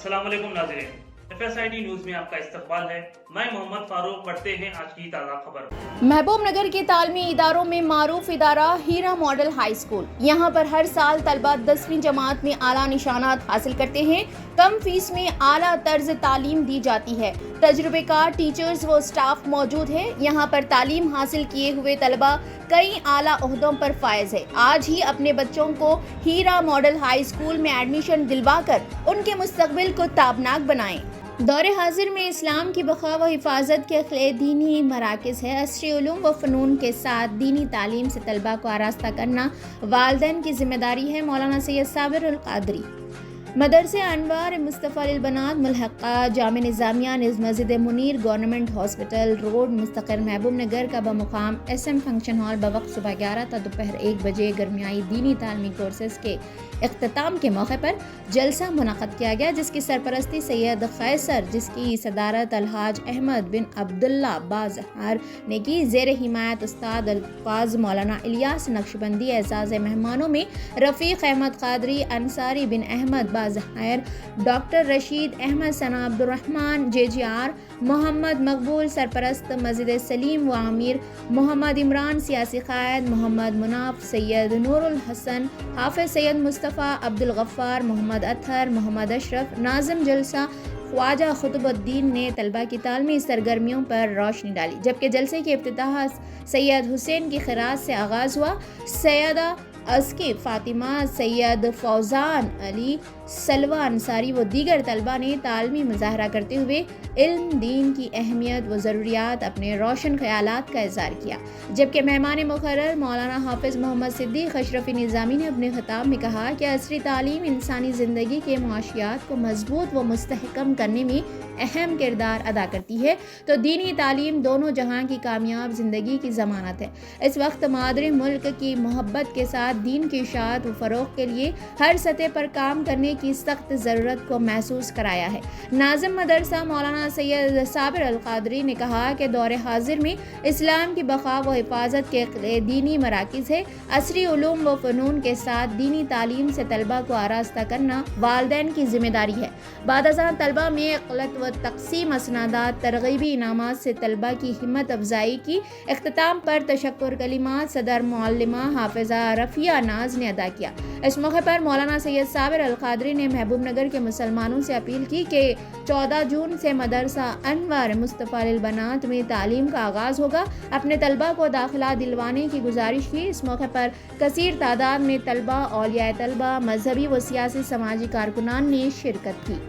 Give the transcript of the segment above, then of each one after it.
अस्सलाम वालेकुम नाज़रीन, FSID न्यूज़ में आपका इस्तकबाल है। मैं मोहम्मद फारूक। पढ़ते हैं आज की ताज़ा खबर। महबूब नगर के तालीमी इदारों में मारूफ इदारा हीरा मॉडल हाई स्कूल। यहाँ पर हर साल तलबा 10वीं जमात में आला निशानात हासिल करते हैं। कम फीस में आला तर्ज तालीम दी जाती है। तजुर्बेकार टीचर्स व स्टाफ मौजूद है। यहाँ पर तालीम हासिल किए हुए तलबा कई आला ओहदों पर फायज है। आज ही अपने बच्चों को हीरा मॉडल हाई स्कूल में एडमिशन दिलवाकर उनके मुस्तकबिल को ताबनाक बनाएं। दौरे हाजिर में इस्लाम की बका व हिफाजत के अखले दीनी मराकज़ है। असरी उलूम व फ़नून के साथ दीनी तालीम से तलबा को आरास्ता करना वालिदैन की जिम्मेदारी है। मौलाना सैयद साबिर अल क़ादरी मदरसे अनवार मुस्तफ़ा लिल बनात मुल्हक़ा जामे निज़ामिया निज़ मस्जिद मुनीर गवर्नमेंट हॉस्पिटल रोड मुस्तक़िल महबूब नगर का बमुक़ाम SM फंक्शन हॉल बवक्त सुबह 11 ta दोपहर 1 बजे गर्मियाई दीनी तालीमी कोर्सेज़ के इख्तिताम के मौके पर जलसा मुनक़द किया गया, जिसकी सरपरस्ती सैयद क़ैसर, जिसकी सदारत अलहाज अहमद बिन अब्दुल्ला बाज़हार ने की। ज़ेर हिमायत उस्ताद अल्फाज मौलाना इलियास नक्शबंदी। एज़ाज़ मेहमानों में रफ़ीक़ अहमद क़ादरी, अंसारी बिन अहमद बाज़हार, डॉक्टर रशीद अहमद, सना अब्दुर्रहमान JGR, मोहम्मद मकबूल सरपरस्त मस्जिद सलीम व आमिर, मोहम्मद इमरान सियासी क़ायद, मोहम्मद मुनाफ, सैयद नूरुल हसन, हाफ़िज़ सैयद मुस्तफ़ा, अब्दुल गफ़्फ़ार, मोहम्मद अतहर, मोहम्मद अशरफ। नाज़िम जलसा ख्वाजा खुतबुद्दीन ने तलबा की तालीमी सरगर्मियों पर रोशनी डाली, जबकि जलसे की इफ्तिताह सैयद हुसैन की ख़िरात से आगाज़ हुआ। सैयदा अस्की फ़ातिमा, सैयद फ़ौज़ान अली, सलवा अंसारी व दीगर तलबा ने तालमी मुज़ाहरा करते हुए इल्म, दीन की अहमियत व ज़रूरियात अपने रोशन ख़यालात का इज़हार किया। जबकि मेहमान मुक़र्रर मौलाना हाफ़िज़ मोहम्मद सिद्दीक़ अशरफ़ी निज़ामी ने अपने ख़िताब में कहा कि असरी तालीम इंसानी ज़िंदगी के मुआशियात को मज़बूत व मुस्तहकम करने में अहम किरदार अदा करती है, तो दीनी तालीम दोनों जहां की कामयाब ज़िंदगी की ज़मानत है। इस वक्त मादरे मुल्क की मोहब्बत के साथ दीन की इशाअत व फ़रोग़ के लिए हर सतह पर काम करने की सख्त ज़रूरत को महसूस कराया है। नाज़िम मदरसा मौलाना सैयद साबिर अल क़ादरी ने कहा कि दौरे हाजिर में इस्लाम की बका व हिफाजत के दीनी मराकिज़ है। असरी उलूम व फ़नून के साथ दीनी तालीम से तलबा को आरास्ता करना वालिदैन की जिम्मेदारी है। बाद-अज़ां तलबा में क़लत व तक़सीम असनादात तरग़ीबी इनामात से तलबा की हिम्मत अफ़ज़ाई की। इख्तिताम पर तशक्कुर कलिमात सदर मुअल्लिमा हाफ़िज़ा रफ़िया नाज़ ने अदा किया। इस मौके पर मौलाना सैयद साबिर अल क़ादरी ने महबूब नगर के मुसलमानों से अपील की कि 14 जून से मदरसा अनवार मुस्तफ़ा लिल बनात में तालीम का आगाज़ होगा। अपने तलबा को दाखिला दिलवाने की गुजारिश की। इस मौके पर कसीर तादाद में तलबा, औलियाए तलबा, मजहबी व सियासी समाजी कारकुनान ने शिरकत की।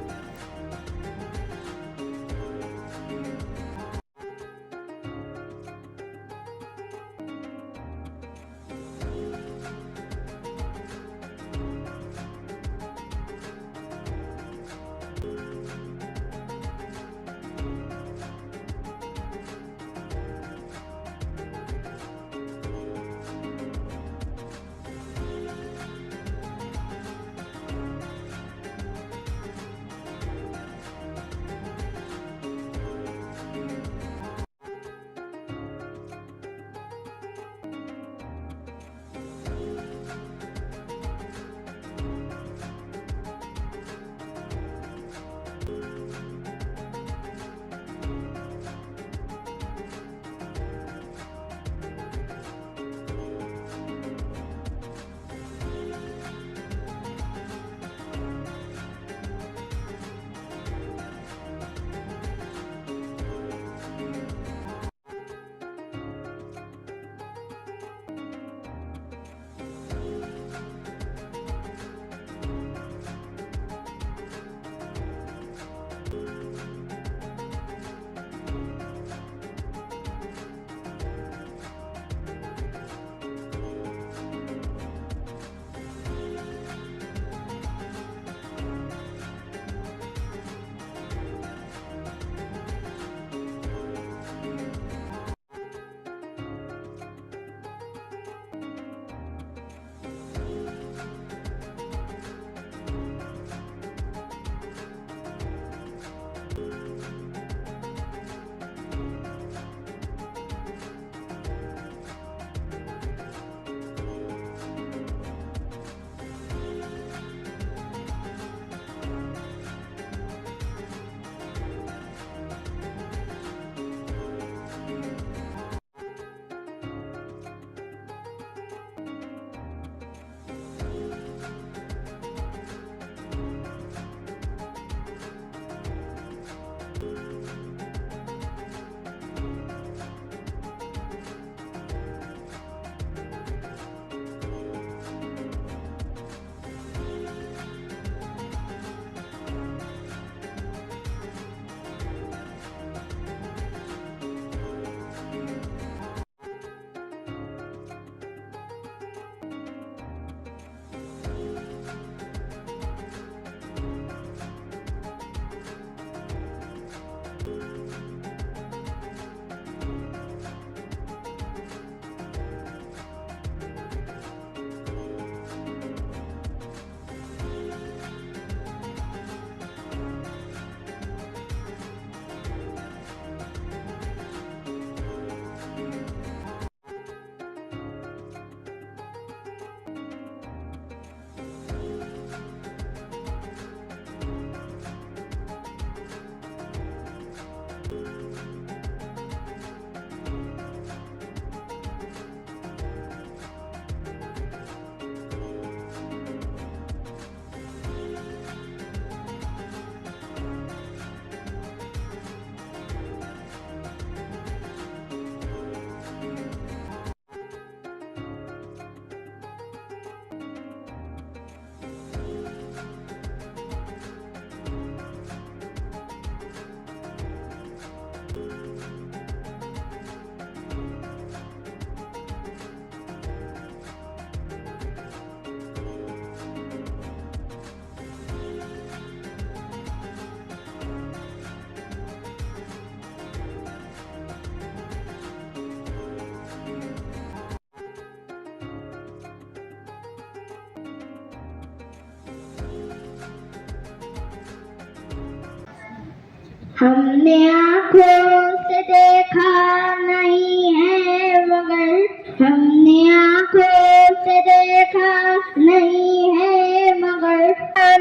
ہم نے آنکھوں سے دیکھا نہیں ہے مگر ہم نے آنکھوں سے دیکھا نہیں ہے مگر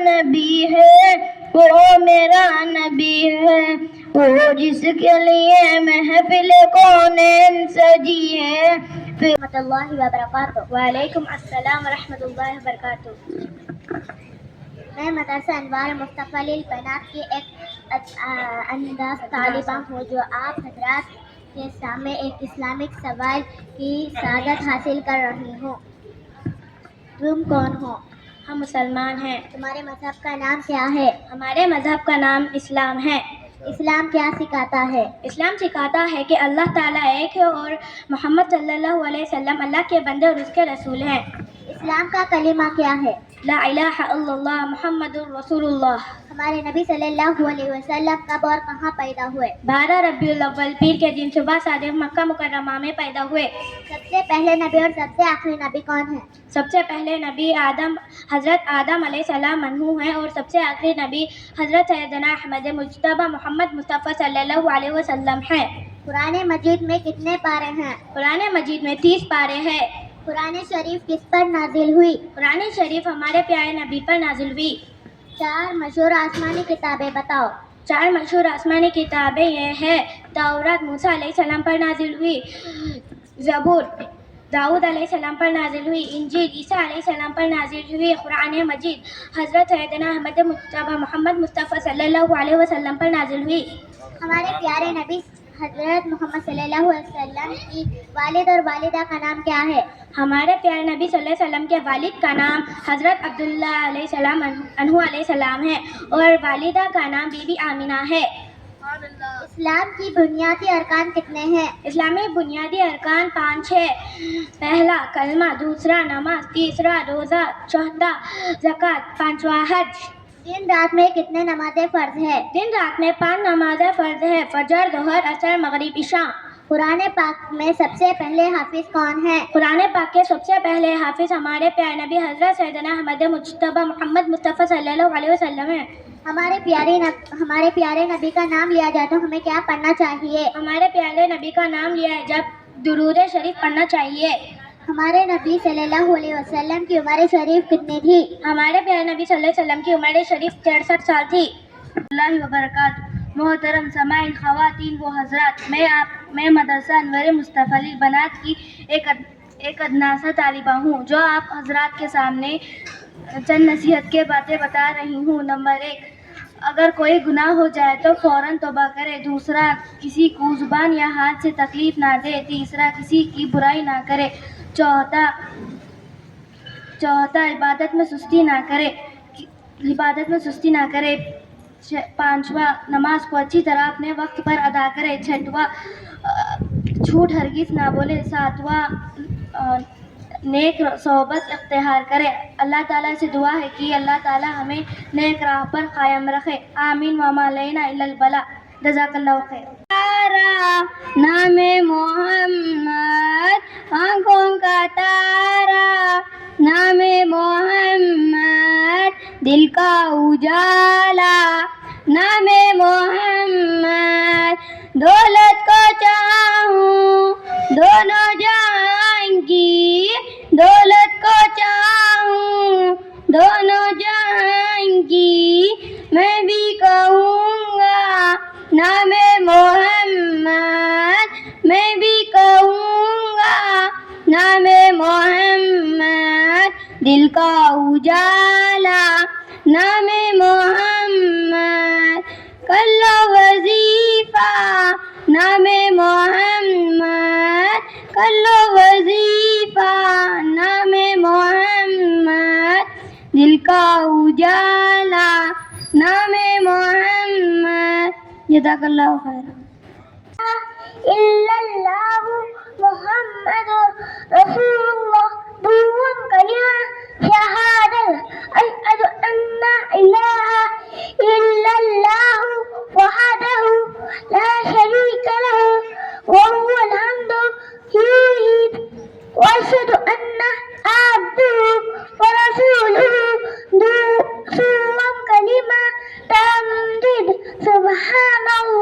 نبی ہے وہ میرا نبی ہے وہ جس کے لیے محفل کونین سجی ہے. رحمۃ اللہ وبرکاتہ. وعلیکم السلام ورحمۃ اللہ وبرکاتہ. میں مدرسہ انوار مصطفیٰ للبنات کی ایک انداز طالبہ ہوں جو آپ حضرات کے سامنے ایک اسلامک سوال کی سعادت حاصل کر رہی ہوں. تم کون ہو؟ ہم مسلمان ہیں. تمہارے مذہب کا نام کیا ہے؟ ہمارے مذہب کا نام اسلام ہے. اسلام کیا سکھاتا ہے؟ اسلام سکھاتا ہے کہ اللہ تعالیٰ ایک ہے اور محمد صلی اللہ علیہ وسلم اللہ کے بندے اور اس کے رسول ہیں. اسلام کا کلمہ کیا ہے؟ لا الہ الا اللہ محمد رسول اللہ. ہمارے نبی صلی اللہ علیہ وسلم کب اور کہاں پیدا ہوئے؟ 12 ربیع الاول پیر کے دن صبح صادق مکہ مکرمہ میں پیدا ہوئے. سب سے پہلے نبی اور سب سے آخری نبی کون ہیں؟ سب سے پہلے نبی حضرت آدم علیہ السلام منہو ہیں اور سب سے آخری نبی حضرت سیدنا احمد مجتبی محمد مصطفیٰ صلی اللہ علیہ وسلم ہیں. قرآن مجید میں کتنے پارے ہیں؟ قرآن مجید میں 30 پارے ہیں. قرآن شریف کس پر نازل ہوئی؟ قرآن شریف ہمارے پیارے نبی پر نازل ہوئی. 4 مشہور آسمانی کتابیں بتاؤ. 4 مشہور آسمانی کتابیں یہ ہے: تورات موسیٰ علیہ السلام پر نازل ہوئی، زبور داؤد علیہ السلام پر نازل ہوئی، انجیل عیسیٰ علیہ السلام پر نازل ہوئی، قرآن مجید حضرت سیدنا احمد مجتبی محمد مصطفیٰ صلی اللہ علیہ وسلم پر نازل ہوئی. ہمارے پیارے نبی حضرت محمد صلی اللہ علیہ وسلم کی والد اور والدہ کا نام کیا ہے؟ ہمارے پیارے نبی صلی اللہ علیہ وسلم کے والد کا نام حضرت عبداللہ علیہ السلام انہو علیہ السلام ہے اور والدہ کا نام بی بی آمینہ ہے. اسلام کی بنیادی ارکان کتنے ہیں؟ اسلامی بنیادی ارکان 5 ہیں. پہلا کلمہ، دوسرا نماز، تیسرا روزہ، چوتھا زکوٰۃ، 5واں حج. دن رات میں کتنے نمازیں فرض ہے؟ دن رات میں 5 نمازیں فرض ہے: فجر، ظہر، عصر، مغرب، عشاء. قرآن پاک میں سب سے پہلے حافظ کون ہیں؟ قرآن پاک کے سب سے پہلے حافظ ہمارے پیارے نبی حضرت سیدنا احمد مجتبی محمد مصطفیٰ صلی اللہ علیہ وسلم ہیں. ہمارے پیارے نبی کا نام لیا جائے تو ہمیں کیا پڑھنا چاہیے؟ ہمارے پیارے نبی کا نام لیا جب درود شریف پڑھنا چاہیے. ہمارے نبی صلی اللہ علیہ وسلم کی عمر شریف کتنی تھی؟ ہمارے پیارے نبی صلی اللہ علیہ وسلم کی عمر شریف 63 سال تھی. اللہ وبرکاتہ. محترم سامعین، خواتین و حضرات، میں مدرسہ انوار مصطفیٰ للبنات کی ایک ادناسہ طالبہ ہوں جو آپ حضرات کے سامنے چند نصیحت کے باتیں بتا رہی ہوں. نمبر 1، اگر کوئی گناہ ہو جائے تو فوراً توبہ کرے. دوسرا، کسی کو زبان یا ہاتھ سے تکلیف نہ دے. تیسرا، کسی کی برائی نہ کرے. چوتھا، عبادت میں سستی نہ کرے. 5واں، نماز کو اچھی طرح اپنے وقت پر ادا کرے. 6واں، جھوٹ ہرگز نہ بولے. 7واں، نیک صحبت اختیار کرے. اللہ تعالیٰ سے دعا ہے کہ اللہ تعالیٰ ہمیں نیک راہ پر قائم رکھے. آمین. وما علینا الا البلاغ. جزاک اللہ خیر. نام محمد آنکھوں کا تارا، نام محمد دل کا اجالا، نام محمد دولت کو چاہوں دونوں جہان کی، دولت کو چاہوں دونوں جہان کی، میں بھی کہوں گا نام محمد، میں بھی کہوں گا نام محمد دل کا اجالا، نام محمد کر لو وظیفہ، نام محمد کر لو وظیفہ، نام محمد دل کا اجالا، نام محمد. جزاک اللہ خیر. الا اللہ محمد رسول اللہ. دوم کلمہ شہادت اشہد ان لا الہ الا اللہ وحدہ لا شریک لہ وہو الحمد یحیی واشہد ان عبدہ ورسولہ. دوم کلمہ تمجید سبحان اللہ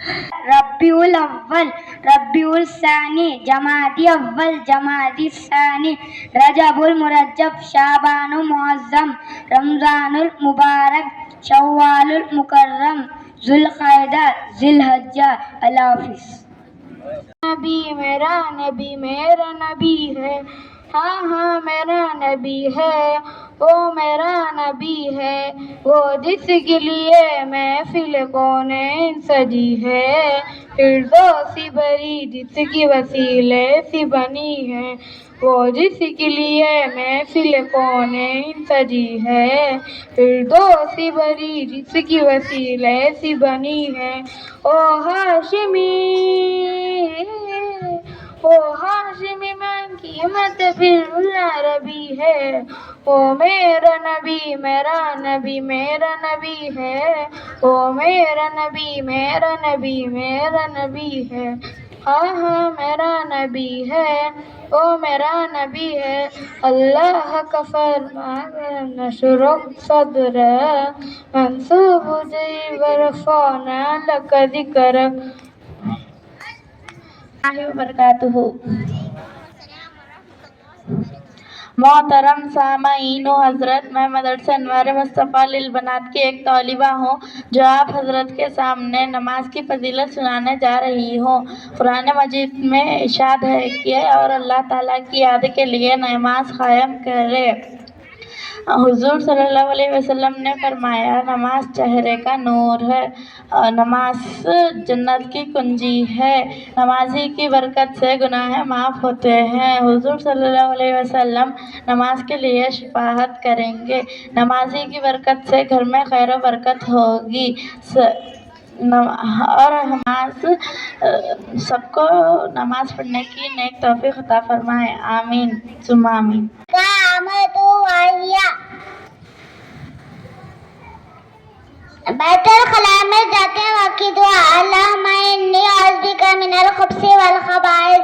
ربیع الاول، ربیع الثانی، جمادی اول، جمادی الثانی، رجب المرجب، شعبان المعظم، رمضان المبارک، شوال المکرم، ذوالقعدہ، ذی الحجہ۔ اللہ حافظ۔ نبی میرا نبی ہے، ہاں ہاں میرا نبی ہے، وہ میرا نبی ہے، وہ جس کے لیے محفل کونین سجی ہے، فردوسی بری جس کی وسیلے سے بنی ہے، وہ جس کے لیے محفل کونین سجی ہے، فردوسی بری جس کی وسیلے سے بنی ہے، او ہاشمی، وہ ہاشمی من کی مت بالعربی ہے، وہ میرا نبی میرا نبی میرا نبی ہے، وہ میرا نبی میرا نبی میرا نبی ہے، ہاں ہاں میرا نبی ہے، وہ میرا نبی ہے، اللہ کا فرمان نشرح صدرک منصوب جی ورفعنا لک ذکرک۔ وبرکاتہ۔ محترم سامعین و حضرت، میں مدرسہ انوار مصطفیٰ للبنات کی ایک طالبہ ہوں جو آپ حضرت کے سامنے نماز کی فضیلت سنانے جا رہی ہوں۔ قرآن مجید میں ارشاد ہے کہ اور اللہ تعالیٰ کی یاد کے لیے نماز قائم کرے۔ حضور صلی اللہ علیہ وسلم نے فرمایا، نماز چہرے کا نور ہے، نماز جنت کی کنجی ہے، نمازی کی برکت سے گناہ معاف ہوتے ہیں۔ حضور صلی اللہ علیہ وسلم نماز کے لیے شفاعت کریں گے، نمازی کی برکت سے گھر میں خیر و برکت ہوگی، اور نماز سب کو نماز پڑھنے کی نیک توفیق عطا فرمائے، آمین ثم آمین۔ بیت الخلاء میں جاتے وقت کی دعا، اللہم انی اعوذ بک من الخبث والخبائث۔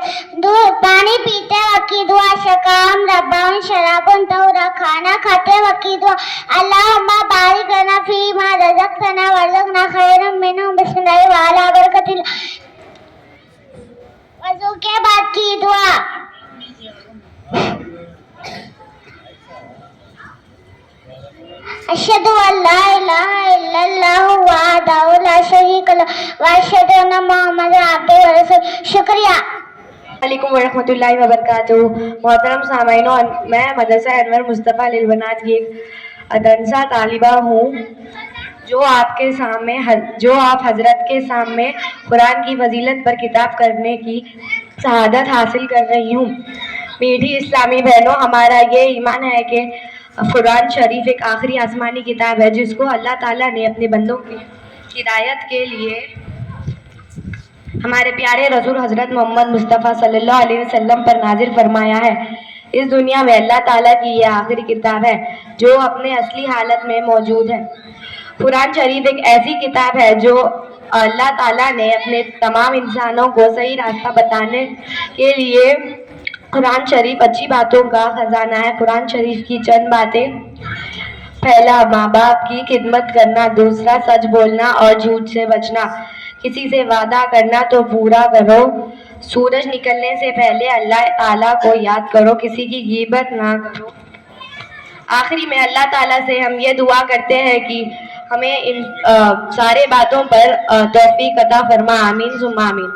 پانی پیتے وقت کی دعا، شکام ربان شرابن طہورا۔ کھانا کھاتے وقت کی دعا، اللہم بارک لنا فیما رزقتنا وارزقنا خیرا منہ، بسم اللہ وعلی برکت اللہ۔ وضو کے بعد کی دعا، اشہد ان لا الہ الا اللہ وحدہ لا شریک لہ واشہد ان محمد عبدہ ورسولہ۔ شکریہ۔ علیکم ورحمۃ اللہ وبرکاتہ۔ محترم سامعین، میں مدرسہ انوار مصطفیٰ للبنات کی ایک ادنسا طالبہ ہوں جو آپ حضرت کے سامنے قرآن کی فضیلت پر کتاب کرنے کی سعادت حاصل کر رہی ہوں۔ میٹھی اسلامی بہنوں، ہمارا یہ ایمان ہے کہ قرآن شریف ایک آخری آسمانی کتاب ہے جس کو اللہ تعالیٰ نے اپنے بندوں کی ہدایت کے لیے ہمارے پیارے رسول حضرت محمد مصطفیٰ صلی اللہ علیہ وسلم پر نازل فرمایا ہے۔ اس دنیا میں اللہ تعالیٰ کی یہ آخری کتاب ہے جو اپنے اصلی حالت میں موجود ہے۔ قرآن شریف ایک ایسی کتاب ہے جو اللہ تعالیٰ نے اپنے تمام انسانوں کو صحیح راستہ بتانے کے لیے، قرآن شریف اچھی باتوں کا خزانہ ہے۔ قرآن شریف کی چند باتیں: پہلا، ماں باپ کی خدمت کرنا، دوسرا، سچ بولنا اور جھوٹ سے بچنا، کسی سے وعدہ کرنا تو پورا کرو، سورج نکلنے سے پہلے اللہ تعالیٰ کو یاد کرو، کسی کی غیبت نہ کرو۔ آخری میں اللہ تعالیٰ سے ہم یہ دعا کرتے ہیں کہ ہمیں ان سارے باتوں پر توفیق عطا فرما، آمین ثم آمین۔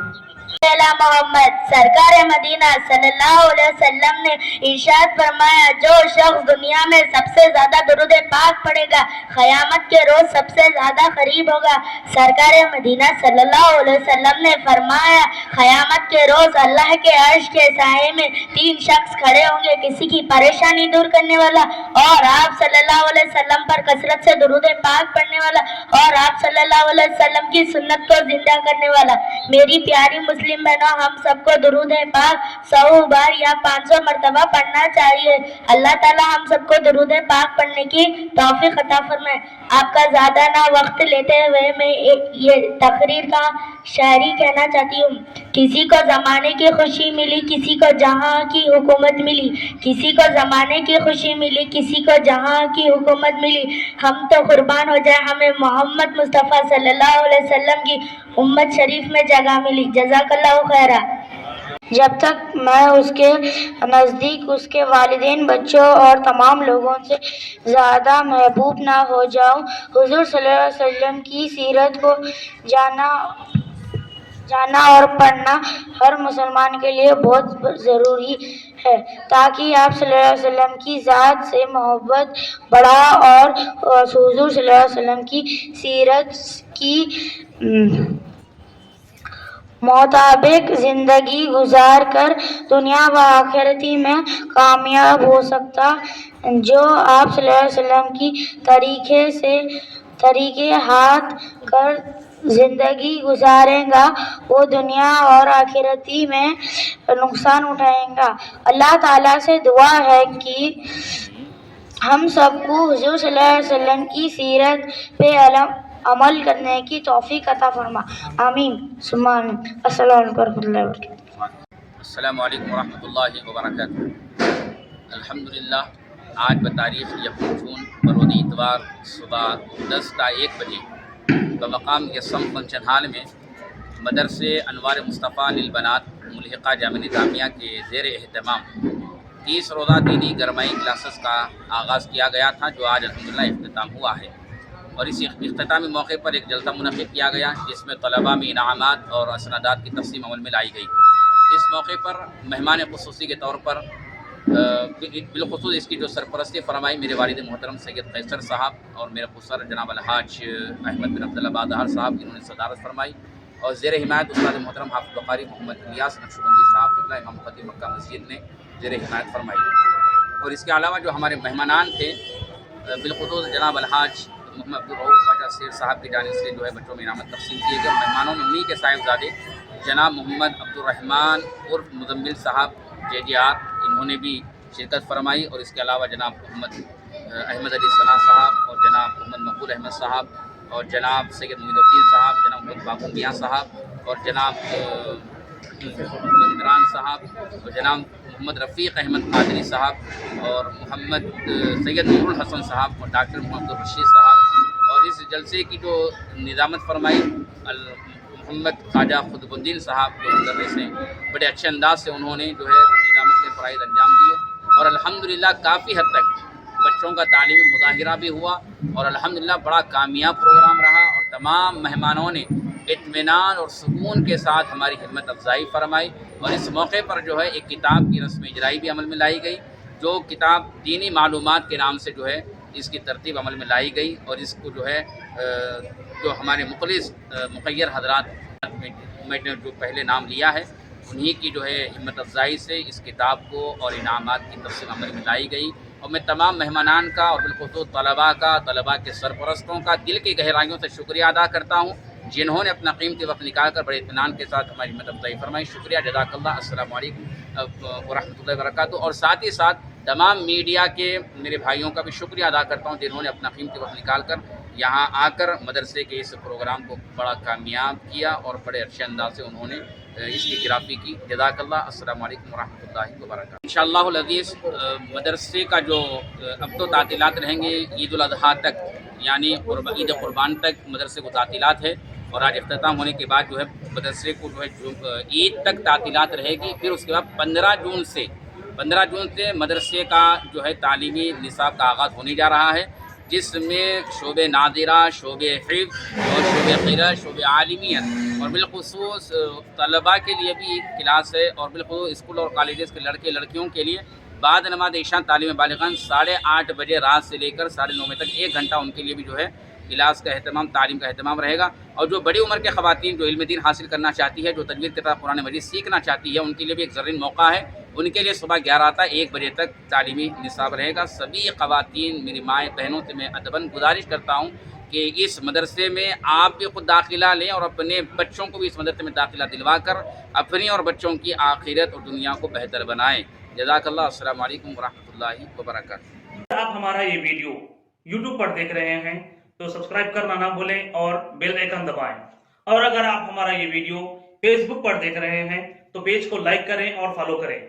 محمد سرکار مدینہ صلی اللہ علیہ وسلم نے ارشاد فرمایا، جو شخص دنیا میں سب سے زیادہ درود پاک پڑھے گا قیامت کے روز سب سے زیادہ قریب ہوگا۔ سرکار مدینہ صلی اللہ علیہ وسلم نے فرمایا، قیامت کے روز اللہ کے عرش کے سائے میں 3 شخص کھڑے ہوں گے، کسی کی پریشانی دور کرنے والا، اور آپ صلی اللہ علیہ وسلم پر کثرت سے درود پاک پڑھنے والا، اور آپ صلی اللہ علیہ وسلم کی سنت کو زندہ کرنے والا۔ میری پیاری مسلم بہنوں، ہم سب کو درود پاک 100 بار یا 500 مرتبہ پڑھنا چاہیے۔ اللہ تعالیٰ ہم سب کو درود پاک پڑھنے کی توفیق عطا فرمائے۔ آپ کا زیادہ نہ وقت لیتے ہوئے میں یہ تقریر کا شاعری کہنا چاہتی ہوں۔ کسی کو زمانے کی خوشی ملی، کسی کو جہاں کی حکومت ملی، کسی کو زمانے کی خوشی ملی، کسی کو جہاں کی حکومت ملی، ہم تو قربان ہو جائے ہمیں محمد مصطفیٰ صلی اللہ علیہ وسلم کی उम्मत शरीफ में जगह मिली। जज़ाकल्लाहु खैरा। जब तक मैं उसके नज़दीक उसके वालिदैन, बच्चों और तमाम लोगों से ज़्यादा महबूब ना हो जाऊं, हुज़ूर सल्लल्लाहु अलैहि वसल्लम की सीरत को जाना और पढ़ना हर मुसलमान के लिए बहुत ज़रूरी है, ताकि आप सल्लल्लाहु अलैहि वसल्लम की ज़ात से मोहब्बत बढ़ा और हुज़ूर सल्लल्लाहु अलैहि वसल्लम की सीरत की मुताबिक ज़िंदगी गुजार कर दुनिया व आखिरती में कामयाब हो सकता। जो आप सल्लल्लाहु अलैहि वसल्लम की तरीके हाथ कर ज़िंदगी गुजारेगा, वो दुनिया और आखिरती में नुकसान उठाएगा। अल्लाह ताला से दुआ है कि हम सबको हुज़ूर सल्लल्लाहु अलैहि वसल्लम की सीरत पे अमल करने की तौफीक अता फरमा। आमीन सुम्मा आमीन। अस्सलामु अलैकुम वरहमतुल्लाहि वबरकातुहू। अस्सलामु अलैकुम वरहमतुल्लाहि वबरकातुहू। अल्हम्दुलिल्लाह, आज बतारीख़ 1 जून बरोज़ इतवार सुबह 10:01 बजे बमकाम यसम फंक्शन हॉल में मदरसे अनवार मुस्तफ़ा लिलबनात मुल्हिका जामिया निज़ामिया के ज़ेर एहतमाम 30 रोज़ा दीनी गरमाई क्लासेस का आगाज़ किया गया था, जो आज अल्हम्दुलिल्लाह इख्तिताम हुआ है। और इस इख्तितामी मौके पर एक जलसा मुनक़्क़िद किया गया, जिसमें तलबा में इनामात और असनादात की तक़सीम अमल में लाई गई। इस मौके पर मेहमान ख़ुसूसी के तौर पर बिलख़ुसूस इसकी जो सरपरस्ती फरमाई मेरे वालिद मोहतरम सैयद कैसर साहब और मेरे खुसर जनाब अलहाज अहमद बिन अब्दुल्ला बादहर साहब, इन्होंने सदारत फरमाई। और ज़ेर हिमायत उस्ताद मोहतरम हाफ़िज़ बुखारी मोहम्मद इलियास नक्शबंदी साहब क़िबला इमाम ख़तीब मक्का मस्जिद ने ज़ेर हिमायत फरमाई। और इसके अलावा जो हमारे मेहमानान थे, बिलख़ुसूस जनाब अलहाज मोहम्मद अब्दुल रऊफ़ ख्वाजा शेर साहब की जानिब से जो है बच्चों में इनामत तक़सीम किए गए। मेहमानों में उन्हीं के साहिबजादे जनाब मोहम्मद अब्दुर्रहमान उर्फ़ मुज़म्मिल साहब JJR, इन्होंने भी शिरकत फरमाई। और इसके अलावा जनाब मोहम्मद अहमद अली सना साहब और जनाब मोहम्मद मकबूल अहमद साहब और जनाब सैयद मुईनुद्दीन साहब, जनाब मोहम्मद बाबू मियाँ साहब और जनाब मोहम्मद इमरान साहब और जनाब मोहम्मद रफ़ीक़ अहमद कादरी साहब और मोहम्मद सैयद नूरुल हसन साहब और डॉक्टर मोहम्मद रशीद साहब। और इस जलसे की जो निज़ामत फरमाई मोहम्मद ख्वाजा खुतबुद्दीन साहब, जो मुदर्रिस हैं, बड़े अच्छे अंदाज से उन्होंने जो है निज़ामत के फ़राइज़ अंजाम दिए। और अल्हम्दुलिल्लाह काफ़ी हद तक बच्चों का तालीमी मुज़ाहिरा भी हुआ और अल्हम्दुलिल्लाह बड़ा कामयाब प्रोग्राम रहा। और तमाम मेहमानों ने इत्मीनान और सुकून के साथ हमारी हिम्मत अफजाई फरमाई। और इस मौके पर जो है एक किताब की रस्म इजराई भी अमल में लाई गई, जो किताब दीनी मालूमात के नाम से जो है इसकी तरतीब अमल में लाई गई। और इसको जो है जो हमारे मुखलिस मुखय्यर हजरात में जो पहले नाम लिया है, उन्हीं की जो है हिम्मत अफजाई से इस किताब को और इनामात की तफसील अमल में लाई गई। और मैं तमाम मेहमानान का और बिलख़ुसूस तलबा के सरपरस्तों का दिल की गहराइयों से शुक्रिया अदा करता हूँ, जिन्होंने अपना कीमती वक्त निकाल कर बड़े इत्मीनान के साथ हमारी हिम्मत अफजाई फरमाई। शुक्रिया, जज़ाकल्लाह। अस्सलामु अलैकुम वरहमतुल्लाहि वबरकातुहू। और साथ ही साथ तमाम मीडिया के मेरे भाइयों का भी शुक्रिया अदा करता हूँ, जिन्होंने अपना कीमती वक्त निकाल कर यहाँ आकर मदरसे के इस प्रोग्राम को बड़ा कामयाब किया और बड़े अच्छे अंदाज से उन्होंने इसकी गिराफी की। जज़ाकल्लाह। अस्सलामु अलैकुम वरहमतुल्लाहि वबरकातुहू। इंशाअल्लाहुल अज़ीज़ मदरसे का जो अब तो तातीलात रहेंगे ईद उल अज़हा तक, यानी ईद क़ुरबान तक मदरसे को तातीलात है। और आज इख्तिताम होने के बाद जो है मदरसे को जो है ईद तक तातीलात रहेगी। फिर उसके बाद 15 जून से मदरसे का जो है तालीमी निसाब का आगाज़ होने जा रहा है, जिसमें शोबे नादिरा, शोबे हिफ्ज़ और शोबे क़िराअत, शोबे आलिमियत और बिलख़ुसूस तलबा के लिए भी क्लास है। और बिलख़ुसूस स्कूल और कॉलेजेस के लड़के लड़कियों के लिए बाद नमाज ईशा तालीम बालिग़ान 8:30 बजे रात से लेकर 9:30 बजे तक 1 घंटा उनके लिए भी जो है क्लास का अहतमाम, तालीम का अहतमाम रहेगा। और जो बड़ी उम्र के ख़वातीन जो इल्म दीन हासिल करना चाहती है, जो तजवीद किताब कुरान मजीद सीखना चाहती है, उनके लिए भी एक ज़रीन मौका है। उनके लिए सुबह 11 से 1 बजे तक तालीमी निसाब रहेगा। सभी ख़वातीन, मेरी माएँ बहनों से मैं अदबन गुजारिश करता हूँ कि इस मदरसे में आप भी खुद दाखिला लें और अपने बच्चों को भी इस मदरसे में दाखिला दिलवा कर अपनी और बच्चों की आखिरत और दुनिया को बेहतर बनाएँ। जज़ाकल्लाह। अस्सलामु अलैकुम वरहमतुल्लाहि वबरकातुहू। आप हमारा ये वीडियो YouTube पर देख रहे हैं तो सब्सक्राइब करना ना भूलें और बेल आइकन दबाएं। और अगर आप हमारा ये वीडियो Facebook पर देख रहे हैं तो पेज को लाइक करें और फॉलो करें।